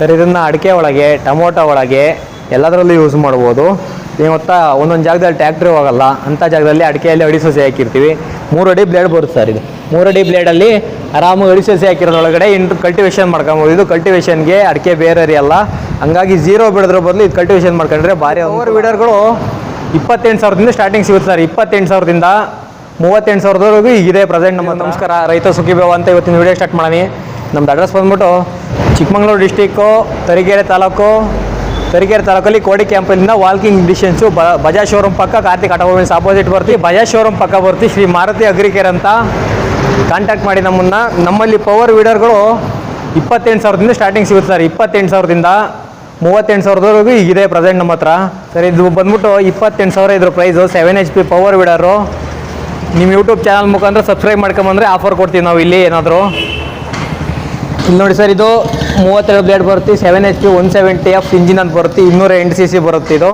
Sir ಇದನ್ನು ಅಡಿಕೆ ಒಳಗೆ, ಟೊಮೊಟೊ ಒಳಗೆ ಎಲ್ಲದರಲ್ಲೂ ಯೂಸ್ ಮಾಡ್ಬೋದು. ಇವತ್ತ ಒಂದೊಂದು ಜಾಗದಲ್ಲಿ ಟ್ಯಾಕ್ಟ್ರಿ ಹೋಗಲ್ಲ, ಅಂಥ ಜಾಗದಲ್ಲಿ ಅಡಿಕೆಯಲ್ಲಿ ಅಡಿ ಸಸಿ ಹಾಕಿರ್ತೀವಿ. 3 ಅಡಿ ಬ್ಲೇಡ್ ಬರುತ್ತೆ ಸರ್ ಇದು. 3 ಅಡಿ ಬ್ಲೇಡಲ್ಲಿ ಆರಾಮಾಗಿ ಅಡಿ ಸಸಿ ಹಾಕಿರೋದ್ರೊಳಗಡೆ ಕಲ್ಟಿವೇಷನ್ ಮಾಡ್ಕೊಬೋದು. ಇದು ಕಲ್ಟಿವೇಷನ್ಗೆ ಅಡಿಕೆ ಬೇರೆ ಅಲ್ಲ, ಹಂಗಾಗಿ 0 ಬಿಡೋದ್ರ ಬದಲು ಇದು ಕಲ್ಟಿವೇಷನ್ ಮಾಡ್ಕೊಂಡ್ರೆ ಭಾರಿ. ಪವರ್ ವೀಡರ್ಗಳು 28,000ದಿಂದ ಸ್ಟಾರ್ಟಿಂಗ್ ಸಿಗುತ್ತೆ ಸರ್. 28,000ದಿಂದ 38,000ದವರೆಗೂ ಇದೆ ಪ್ರೆಸೆಂಟ್. ನಮಸ್ಕಾರ, ರೈತ ಸುಖಿಬೇವ ಅಂತ ಇವತ್ತಿನ ವಿಡಿಯೋ ಸ್ಟಾರ್ಟ್ ಮಾಡೀನಿ. ನಮ್ದು ಅಡ್ರೆಸ್ ಬಂದ್ಬಿಟ್ಟು ಚಿಕ್ಕಮಗಳೂರು ಡಿಸ್ಟಿಕ್ಕು, ತರೀಕೆರೆ ತಾಲೂಕಲ್ಲಿ ಕೋಡಿ ಕ್ಯಾಂಪಲ್ಲಿಂದ ವಾಲ್ಕಿಂಗ್ ಡಿಸ್ಟೆನ್ಸು. ಬಜಾಜ್ ಶೋರೂಮ್ ಪಕ್ಕ, ಕಾರ್ತಿಕ್ ಆಟೋಮೊಬೈಲ್ಸ್ ಆಪೋಸಿಟ್ ಬರ್ತೀವಿ. ಬಜಾಜ್ ಶೋರೂಮ್ ಪಕ್ಕ ಬರ್ತೀವಿ, ಶ್ರೀ ಮಾರುತಿ ಅಗ್ರಿಕೇರ್ ಅಂತ ಕಾಂಟ್ಯಾಕ್ಟ್ ಮಾಡಿ ನಮ್ಮನ್ನು. ನಮ್ಮಲ್ಲಿ ಪವರ್ ವೀಡರ್ಗಳು 28,000ದಿಂದ ಸ್ಟಾರ್ಟಿಂಗ್ ಸಿಗುತ್ತೆ ಸರ್. 28,000ದಿಂದ 38,000ದವರೆಗೂ ಇದೆ ಪ್ರೆಸೆಂಟ್ ನಮ್ಮ ಹತ್ರ. ಸರ್ ಇದು ಬಂದ್ಬಿಟ್ಟು 28,000 ಇದ್ರ ಪ್ರೈಸು. 7 HP power weeder. ನಿಮ್ಮ ಯೂಟ್ಯೂಬ್ ಚಾನಲ್ ಮುಖಾಂತರ ಸಬ್ಸ್ಕ್ರೈಬ್ ಮಾಡ್ಕೊಂಬಂದರೆ ಆಫರ್ ಕೊಡ್ತೀವಿ ನಾವು ಇಲ್ಲಿ ಏನಾದರೂ. ಇಲ್ಲಿ ನೋಡಿ ಸರ್, ಇದು 32 ಬ್ಲೇಡ್ ಬರುತ್ತೆ. 7 HP 170F ಇಂಜಿನ್ ಅಂತ ಬರುತ್ತೆ. 208cc ಬರುತ್ತೆ ಇದು.